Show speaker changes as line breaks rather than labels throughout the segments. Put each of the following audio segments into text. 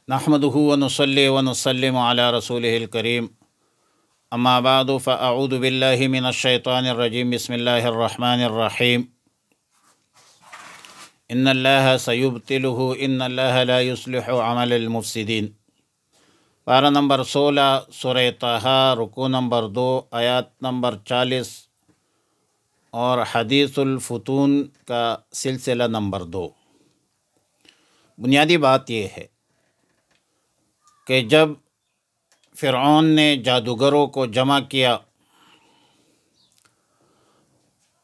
نحمدہ ونصلی ونسلم علی رسولہ الکریم اما بعد فاعوذ باللہ من الشیطان الرجیم بسم اللہ الرحمن الرحیم ان اللہ سیبطلہ ان اللہ لا یصلح عمل المفسدین۔ پارہ نمبر 16 سورہ طٰہٰ، رکوع نمبر 2، آیات نمبر 40 اور حدیث الفتون کا سلسلہ نمبر 2۔ بنیادی بات یہ ہے کہ جب فرعون نے جادوگروں کو جمع کیا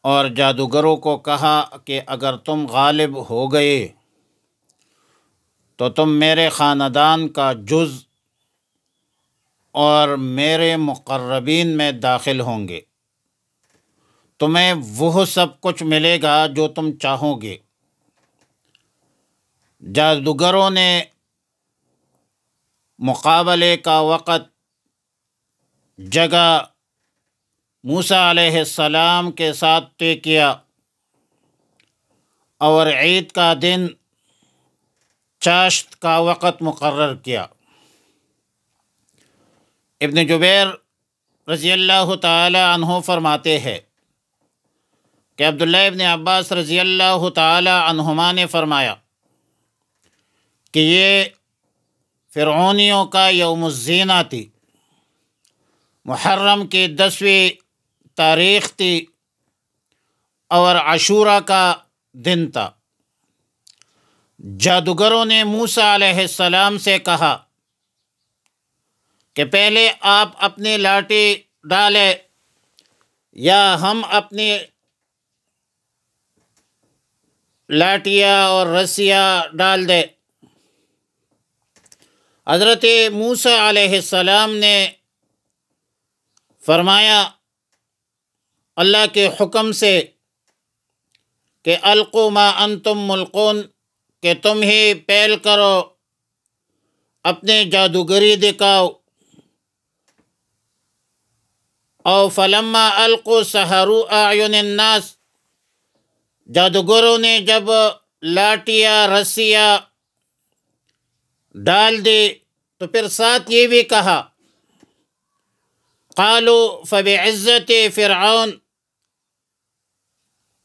اور جادوگروں کو کہا کہ اگر تم غالب ہو گئے تو تم میرے خاندان کا جز اور میرے مقربین میں داخل ہوں گے، تمہیں وہ سب کچھ ملے گا جو تم چاہو گے۔ جادوگروں نے مقابلے کا وقت، جگہ موسیٰ علیہ السلام کے ساتھ طے کیا اور عید کا دن، چاشت کا وقت مقرر کیا۔ ابن جبیر رضی اللہ تعالی عنہ فرماتے ہیں کہ عبداللہ ابن عباس رضی اللہ تعالی عنہما نے فرمایا کہ یہ فرعونیوں کا یوم الزینہ تھی، محرم کی 10ویں تاریخ تھی اور عاشوراء کا دن تھا۔ جادوگروں نے موسیٰ علیہ السلام سے کہا کہ پہلے آپ اپنی لاٹھی ڈالیں یا ہم اپنی لاٹیاں اور رسیاں ڈال دیں۔ حضرت موسیٰ علیہ السلام نے فرمایا اللہ کے حکم سے کہ القوا ما انتم ملقون، کہ تم ہی پہل کرو، اپنے جادوگری دکھاؤ۔ او فلما القوا سحروا اعین الناس، جادوگروں نے جب لاٹیاں رسیاں ڈال دی تو پھر ساتھ یہ بھی کہا قالوا فبعزت فرعون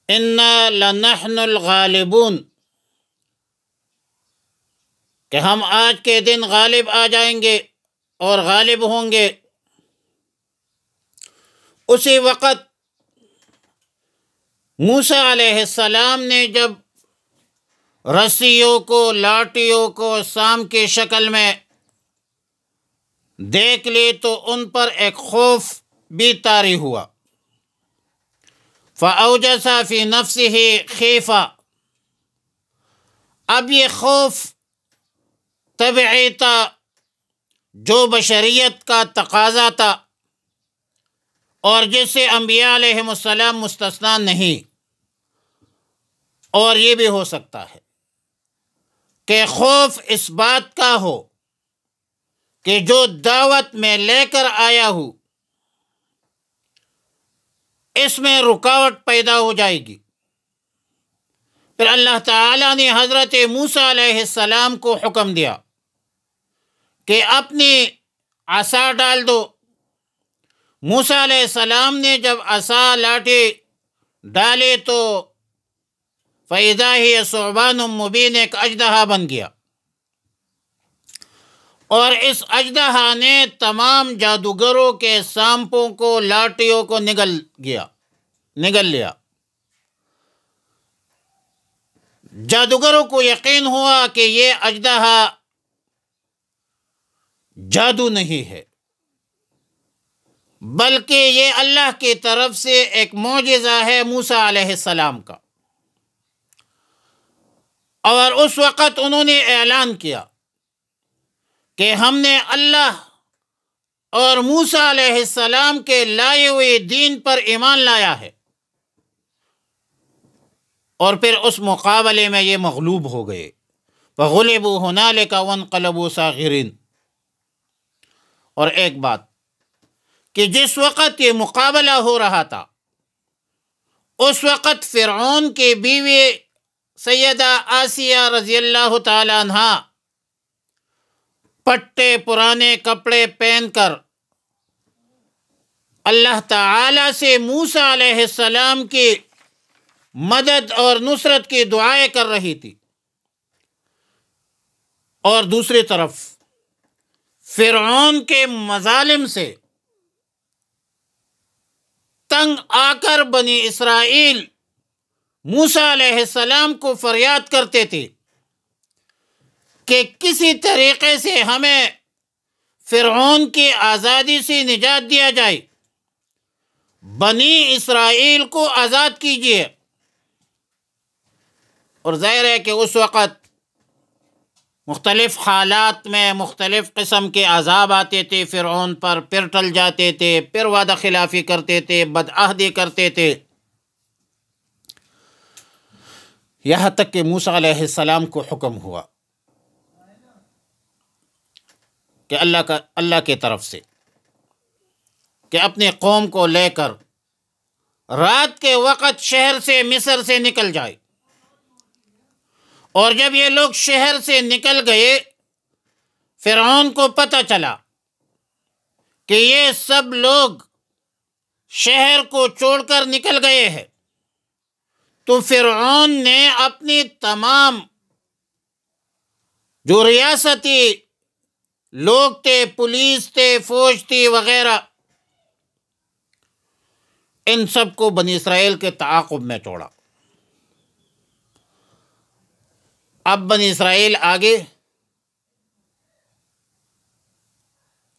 انا لنحن الغالبون، کہ ہم آج کے دن غالب آ جائیں گے اور غالب ہوں گے۔ اسی وقت موسیٰ علیہ السلام نے جب رسیوں کو، لاٹھیوں کو سام کی شکل میں دیکھ لی تو ان پر ایک خوف بھی طاری ہوا۔ فَأَوْجَسَ فِي نَفْسِهِ خِیفَةً، اب یہ خوف طبعی تھا، جو بشریت کا تقاضا تھا اور جس سے انبیاء علیہم السلام مستثنیٰ نہیں۔ اور یہ بھی ہو سکتا ہے کہ خوف اس بات کا ہو کہ جو دعوت میں لے کر آیا ہوں اس میں رکاوٹ پیدا ہو جائے گی۔ پھر اللہ تعالیٰ نے حضرت موسیٰ علیہ السلام کو حکم دیا کہ اپنی عصا ڈال دو۔ موسیٰ علیہ السلام نے جب عصا لاٹھی ڈالی تو فَإِذَا هِيَ ثُعْبَانٌ مُبِينٌ، ایک اژدہا بن گیا، اور اس اژدہا نے تمام جادوگروں کے سانپوں کو، لاٹھیوں کو نگل لیا۔ جادوگروں کو یقین ہوا کہ یہ اژدہا جادو نہیں ہے بلکہ یہ اللہ کی طرف سے ایک معجزہ ہے موسیٰ علیہ السلام کا۔ اور اس وقت انہوں نے اعلان کیا کہ ہم نے اللہ اور موسیٰ علیہ السلام کے لائے ہوئے دین پر ایمان لایا ہے، اور پھر اس مقابلے میں یہ مغلوب ہو گئے۔ فَغُلِبُوا هُنَالِكَ وَانقَلَبُوا صَاغِرِينَ۔ اور ایک بات کہ جس وقت یہ مقابلہ ہو رہا تھا اس وقت فرعون کی بیوی سیدہ آسیہ رضی اللہ تعالی عنہا پٹے پرانے کپڑے پہن کر اللہ تعالی سے موسیٰ علیہ السلام کی مدد اور نصرت کی دعائیں کر رہی تھی، اور دوسری طرف فرعون کے مظالم سے تنگ آ کر بنی اسرائیل موسیٰ علیہ السلام کو فریاد کرتے تھے کہ کسی طریقے سے ہمیں فرعون کی آزادی سے نجات دیا جائے، بنی اسرائیل کو آزاد کیجیے۔ اور ظاہر ہے کہ اس وقت مختلف حالات میں مختلف قسم کے عذاب آتے تھے فرعون پر، پھر ٹل جاتے تھے، پھر وعدہ خلافی کرتے تھے، بدعہدی کرتے تھے، یہاں تک کہ موسیٰ علیہ السلام کو حکم ہوا کہ اللہ کی طرف سے کہ اپنی قوم کو لے کر رات کے وقت شہر سے مصر سے نکل جائے۔ اور جب یہ لوگ شہر سے نکل گئے، فرعون کو پتہ چلا کہ یہ سب لوگ شہر کو چھوڑ کر نکل گئے ہیں، تو فرعون نے اپنی تمام جو ریاستی لوگ تھے، پولیس تھے، فوج تھی وغیرہ، ان سب کو بنی اسرائیل کے تعاقب میں چھوڑا۔ اب بنی اسرائیل آگے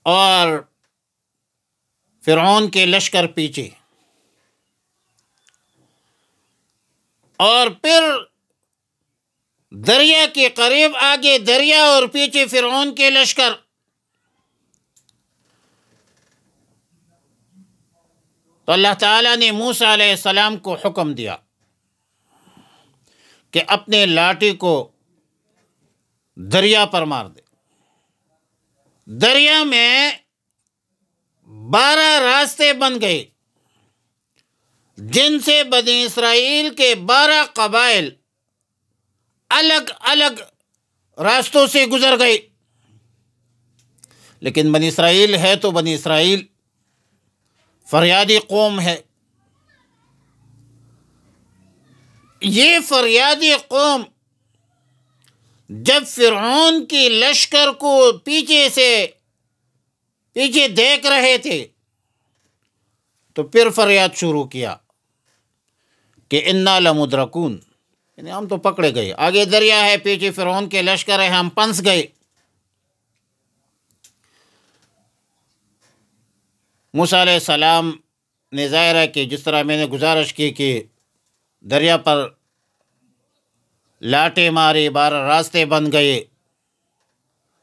اور فرعون کے لشکر پیچھے، اور پھر دریا کے قریب آگے دریا اور پیچھے فرعون کے لشکر۔ تو اللہ تعالیٰ نے موسیٰ علیہ السلام کو حکم دیا کہ اپنے لاٹھی کو دریا پر مار دے۔ دریا میں 12 راستے بن گئے، جن سے بنی اسرائیل کے 12 قبائل الگ الگ راستوں سے گزر گئے۔ لیکن بنی اسرائیل ہے تو بنی اسرائیل فریادی قوم ہے۔ یہ فریادی قوم جب فرعون کی لشکر کو پیچھے دیکھ رہے تھے تو پھر فریاد شروع کیا کہ انا لمدرکون، یعنی ہم تو پکڑے گئے، آگے دریا ہے، پیچھے فرعون کے لشکر ہے، ہم پھنس گئے۔ موسیٰ علیہ السلام نے ظاہر ہے کہ جس طرح میں نے گزارش کی کہ دریا پر لاٹیں ماری، 12 راستے بن گئے،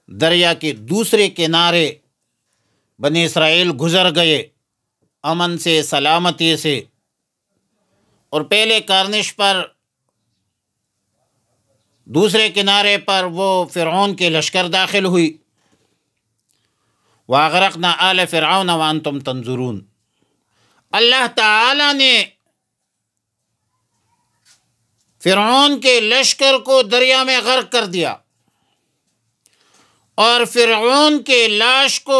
دریا کے دوسرے کنارے بنی اسرائیل گزر گئے امن سے، سلامتی سے، اور پہلے کارنش پر دوسرے کنارے پر وہ فرعون کے لشکر داخل ہوئی۔ وَأَغْرَقْنَا آلَ فِرْعَوْنَ وَأَنْتُمْ تَنْظُرُونَ۔ اللہ تعالی نے فرعون کے لشکر کو دریا میں غرق کر دیا، اور فرعون کے لاش کو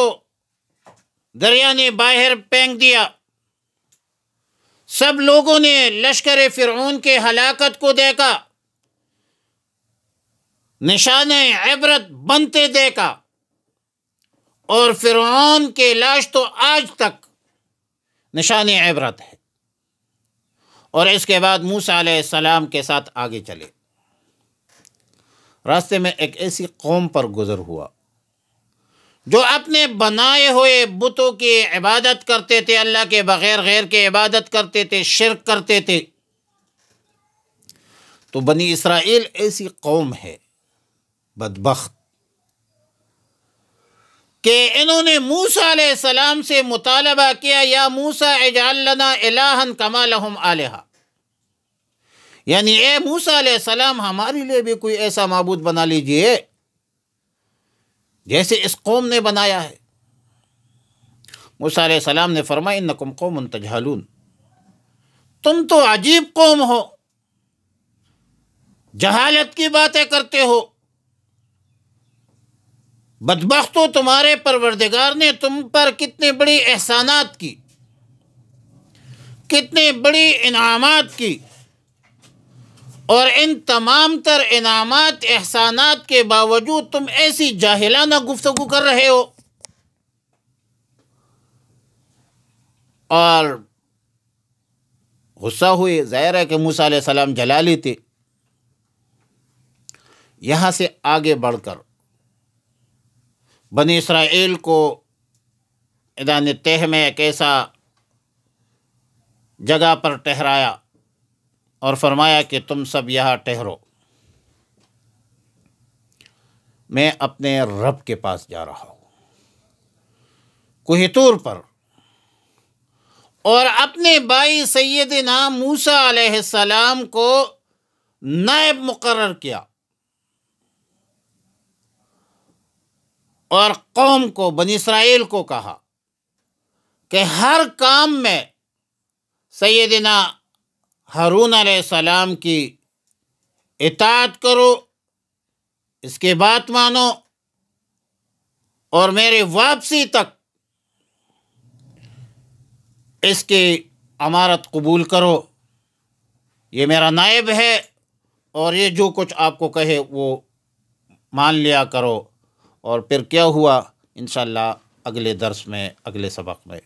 دریا نے باہر پھینک دیا۔ سب لوگوں نے لشکر فرعون کے ہلاکت کو دیکھا، نشان عبرت بنتے دیکھا، اور فرعون کے لاش تو آج تک نشان عبرت ہے۔ اور اس کے بعد موسیٰ علیہ السلام کے ساتھ آگے چلے۔ راستے میں ایک ایسی قوم پر گزر ہوا جو اپنے بنائے ہوئے بتوں کی عبادت کرتے تھے، اللہ کے بغیر غیر کی عبادت کرتے تھے، شرک کرتے تھے۔ تو بنی اسرائیل ایسی قوم ہے بدبخت کہ انہوں نے موسیٰ علیہ السلام سے مطالبہ کیا، یا موسیٰ اجعل لنا الہا کما لہم آلہہ، یعنی اے موسیٰ علیہ السلام ہمارے لیے بھی کوئی ایسا معبود بنا لیجئے جیسے اس قوم نے بنایا ہے۔ موسیٰ علیہ السلام نے فرمایا انکم قوم تجہلون، تم تو عجیب قوم ہو، جہالت کی باتیں کرتے ہو، بدبختو، تمہارے پروردگار نے تم پر کتنے بڑی احسانات کی، کتنے بڑی انعامات کی، اور ان تمام تر انعامات احسانات کے باوجود تم ایسی جاہلانہ گفتگو کر رہے ہو۔ اور غصہ ہوئے، ظاہر ہے کہ موسیٰ علیہ السلام جلالی تھے۔ یہاں سے آگے بڑھ کر بنی اسرائیل کو میدان تہ میں ایک ایسا جگہ پر ٹھہرایا اور فرمایا کہ تم سب یہاں ٹھہرو، میں اپنے رب کے پاس جا رہا ہوں کوہ طور پر، اور اپنے بھائی سیدنا موسیٰ علیہ السلام کو نائب مقرر کیا، اور قوم کو، بنی اسرائیل کو کہا کہ ہر کام میں سیدنا ہارون علیہ السلام کی اطاعت کرو، اس کی بات مانو، اور میری واپسی تک اس کی امارت قبول کرو، یہ میرا نائب ہے، اور یہ جو کچھ آپ کو کہے وہ مان لیا کرو۔ اور پھر کیا ہوا، انشاءاللہ اگلے درس میں، اگلے سبق میں